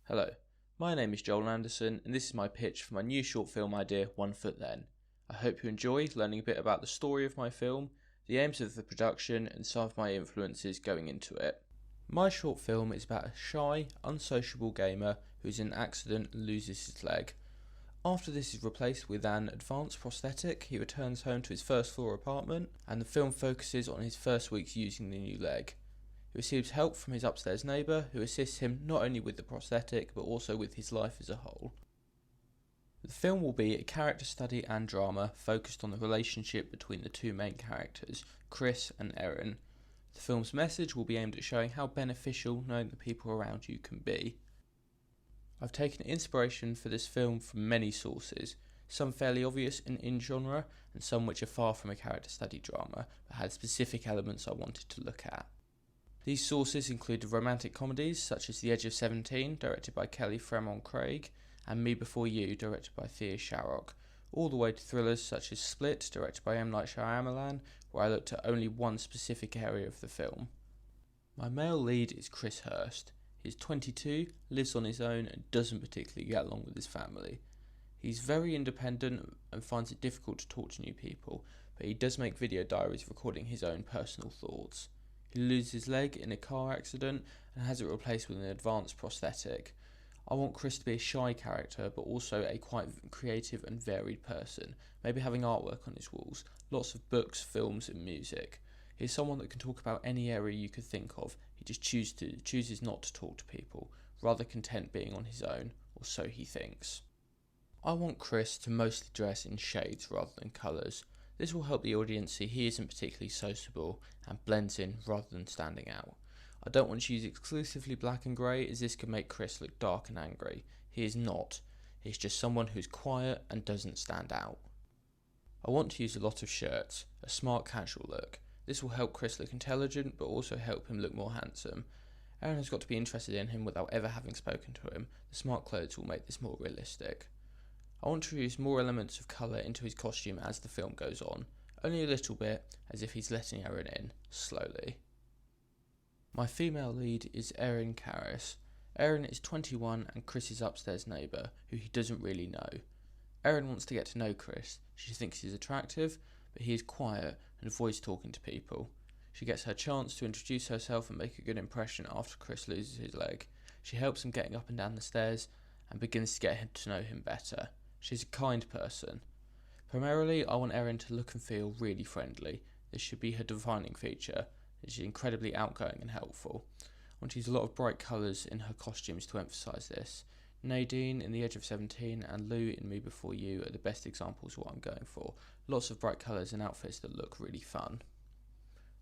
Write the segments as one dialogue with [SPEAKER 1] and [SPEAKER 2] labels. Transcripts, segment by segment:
[SPEAKER 1] Hello, my name is Joel Anderson and this is my pitch for my new short film idea, One Foot Then. I hope you enjoy learning a bit about the story of my film, the aims of the production and some of my influences going into it. My short film is about a shy, unsociable gamer who's in an accident and loses his leg. After this is replaced with an advanced prosthetic, he returns home to his first floor apartment and the film focuses on his first weeks using the new leg. He receives help from his upstairs neighbour, who assists him not only with the prosthetic but also with his life as a whole. The film will be a character study and drama focused on the relationship between the two main characters, Chris and Erin. The film's message will be aimed at showing how beneficial knowing the people around you can be. I've taken inspiration for this film from many sources, some fairly obvious and in genre, and some which are far from a character study drama, but had specific elements I wanted to look at. These sources included romantic comedies such as The Edge of 17, directed by Kelly Fremont Craig, and Me Before You, directed by Thea Sharrock, all the way to thrillers such as Split, directed by M. Night Shyamalan, where I looked at only one specific area of the film. My male lead is Chris Hurst. He's 22, lives on his own, and doesn't particularly get along with his family. He's very independent and finds it difficult to talk to new people, but he does make video diaries recording his own personal thoughts. He loses his leg in a car accident and has it replaced with an advanced prosthetic. I want Chris to be a shy character but also a quite creative and varied person, maybe having artwork on his walls, lots of books, films and music. He's someone that can talk about any area you could think of, he just chooses not to talk to people, rather content being on his own, or so he thinks. I want Chris to mostly dress in shades rather than colours. This will help the audience see he isn't particularly sociable and blends in rather than standing out. I don't want to use exclusively black and grey as this could make Chris look dark and angry. He is not. He's just someone who's quiet and doesn't stand out. I want to use a lot of shirts, a smart casual look. This will help Chris look intelligent but also help him look more handsome. Erin has got to be interested in him without ever having spoken to him. The smart clothes will make this more realistic. I want to use more elements of colour into his costume as the film goes on, only a little bit, as if he's letting Erin in, slowly. My female lead is Erin Karras. Erin is 21 and Chris's upstairs neighbour, who he doesn't really know. Erin wants to get to know Chris. She thinks he's attractive, but he is quiet and avoids talking to people. She gets her chance to introduce herself and make a good impression after Chris loses his leg. She helps him getting up and down the stairs and begins to get to know him better. She's a kind person. Primarily, I want Erin to look and feel really friendly. This should be her defining feature. She's incredibly outgoing and helpful. I want to use a lot of bright colours in her costumes to emphasise this. Nadine in The Edge of 17 and Lou in Me Before You are the best examples of what I'm going for. Lots of bright colours and outfits that look really fun.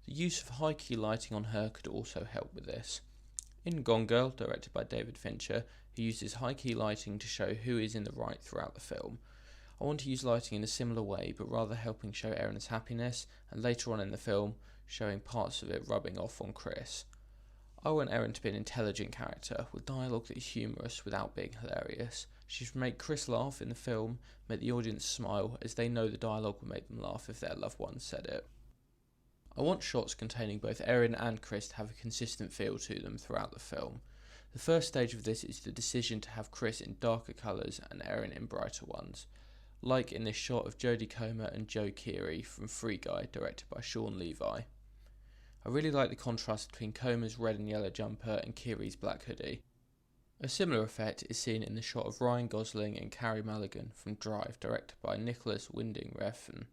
[SPEAKER 1] The use of high-key lighting on her could also help with this. In Gone Girl, directed by David Fincher, he uses high-key lighting to show who is in the right throughout the film. I want to use lighting in a similar way, but rather helping show Erin's happiness, and later on in the film, showing parts of it rubbing off on Chris. I want Erin to be an intelligent character, with dialogue that is humorous without being hilarious. She should make Chris laugh in the film, make the audience smile, as they know the dialogue will make them laugh if their loved ones said it. I want shots containing both Erin and Chris to have a consistent feel to them throughout the film. The first stage of this is the decision to have Chris in darker colours and Erin in brighter ones, like in this shot of Jodie Comer and Joe Keery from Free Guy, directed by Sean Levi. I really like the contrast between Comer's red and yellow jumper and Keery's black hoodie. A similar effect is seen in the shot of Ryan Gosling and Carey Mulligan from Drive, directed by Nicholas Winding Refn.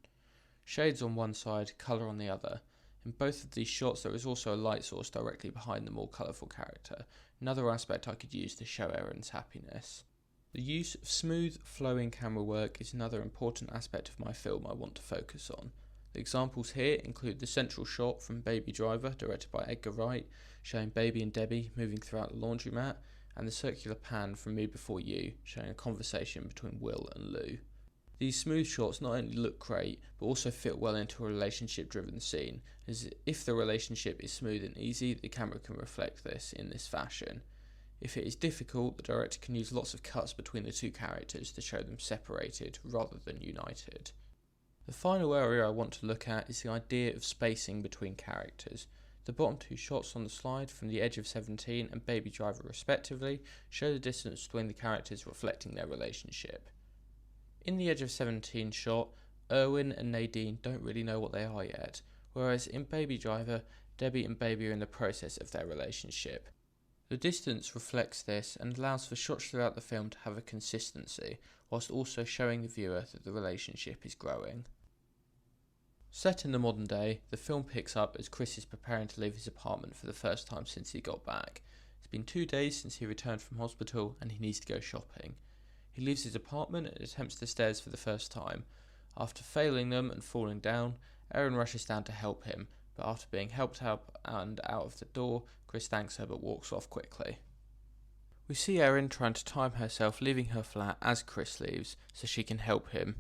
[SPEAKER 1] Shades on one side, colour on the other. In both of these shots there is also a light source directly behind the more colourful character, another aspect I could use to show Erin's happiness. The use of smooth, flowing camera work is another important aspect of my film I want to focus on. The examples here include the central shot from Baby Driver, directed by Edgar Wright, showing Baby and Debbie moving throughout the laundromat, and the circular pan from Me Before You, showing a conversation between Will and Lou. These smooth shots not only look great, but also fit well into a relationship-driven scene, as if the relationship is smooth and easy, the camera can reflect this in this fashion. If it is difficult, the director can use lots of cuts between the two characters to show them separated rather than united. The final area I want to look at is the idea of spacing between characters. The bottom two shots on the slide from The Edge of 17 and Baby Driver respectively show the distance between the characters reflecting their relationship. In The Edge of 17 shot, Erwin and Nadine don't really know what they are yet, whereas in Baby Driver, Debbie and Baby are in the process of their relationship. The distance reflects this and allows for shots throughout the film to have a consistency, whilst also showing the viewer that the relationship is growing. Set in the modern day, the film picks up as Chris is preparing to leave his apartment for the first time since he got back. It's been 2 days since he returned from hospital and he needs to go shopping. He leaves his apartment and attempts the stairs for the first time. After failing them and falling down, Erin rushes down to help him, but after being helped up and out of the door, Chris thanks her but walks off quickly. We see Erin trying to time herself leaving her flat as Chris leaves so she can help him,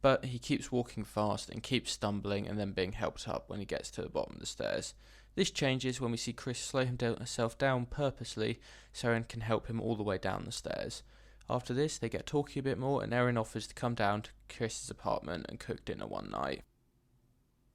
[SPEAKER 1] but he keeps walking fast and keeps stumbling and then being helped up when he gets to the bottom of the stairs. This changes when we see Chris slow himself down purposely so Erin can help him all the way down the stairs. After this, they get talking a bit more and Erin offers to come down to Chris's apartment and cook dinner one night.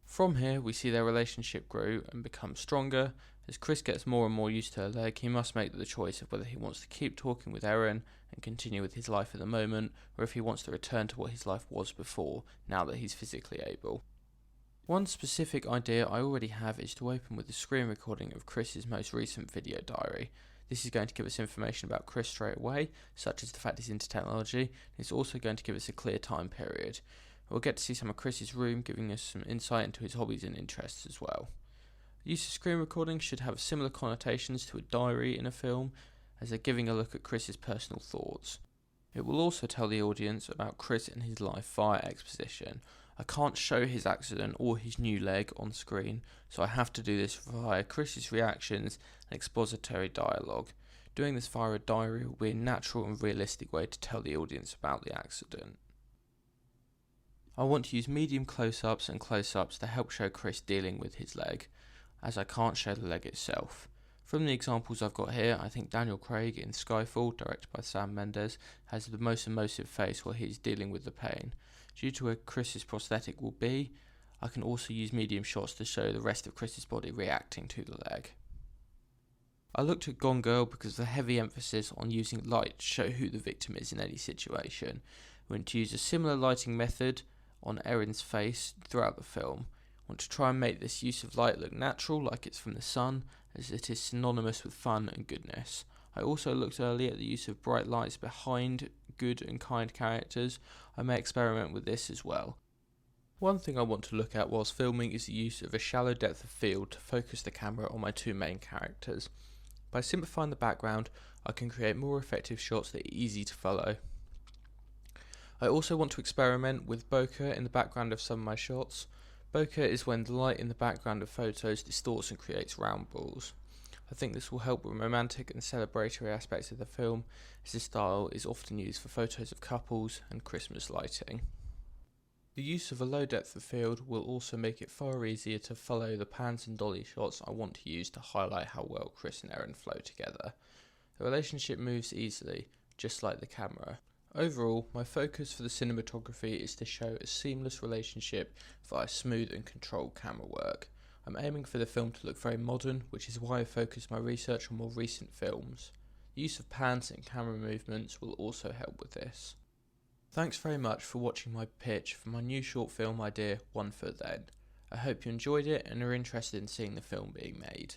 [SPEAKER 1] From here, we see their relationship grow and become stronger. As Chris gets more and more used to her leg, he must make the choice of whether he wants to keep talking with Erin and continue with his life at the moment, or if he wants to return to what his life was before, now that he's physically able. One specific idea I already have is to open with a screen recording of Chris's most recent video diary. This is going to give us information about Chris straight away, such as the fact he's into technology, and it's also going to give us a clear time period. We'll get to see some of Chris's room, giving us some insight into his hobbies and interests as well. The use of screen recording should have similar connotations to a diary in a film, as they're giving a look at Chris's personal thoughts. It will also tell the audience about Chris and his life via exposition. I can't show his accident or his new leg on screen, so I have to do this via Chris's reactions and expository dialogue. Doing this via a diary will be a natural and realistic way to tell the audience about the accident. I want to use medium close-ups and close-ups to help show Chris dealing with his leg, as I can't show the leg itself. From the examples I've got here, I think Daniel Craig in Skyfall, directed by Sam Mendes, has the most emotive face while he's dealing with the pain. Due to where Chris's prosthetic will be, I can also use medium shots to show the rest of Chris's body reacting to the leg. I looked at Gone Girl because of the heavy emphasis on using light to show who the victim is in any situation. We're going to use a similar lighting method on Erin's face throughout the film. I want to try and make this use of light look natural, like it's from the sun, as it is synonymous with fun and goodness. I also looked earlier at the use of bright lights behind good and kind characters. I may experiment with this as well. One thing I want to look at whilst filming is the use of a shallow depth of field to focus the camera on my two main characters. By simplifying the background, I can create more effective shots that are easy to follow. I also want to experiment with bokeh in the background of some of my shots. Bokeh is when the light in the background of photos distorts and creates round balls. I think this will help with romantic and celebratory aspects of the film, as this style is often used for photos of couples and Christmas lighting. The use of a low depth of field will also make it far easier to follow the pans and dolly shots I want to use to highlight how well Chris and Erin flow together. The relationship moves easily, just like the camera. Overall, my focus for the cinematography is to show a seamless relationship via smooth and controlled camera work. I'm aiming for the film to look very modern, which is why I focus my research on more recent films. The use of pans and camera movements will also help with this. Thanks very much for watching my pitch for my new short film idea, 1 Foot Then. I hope you enjoyed it and are interested in seeing the film being made.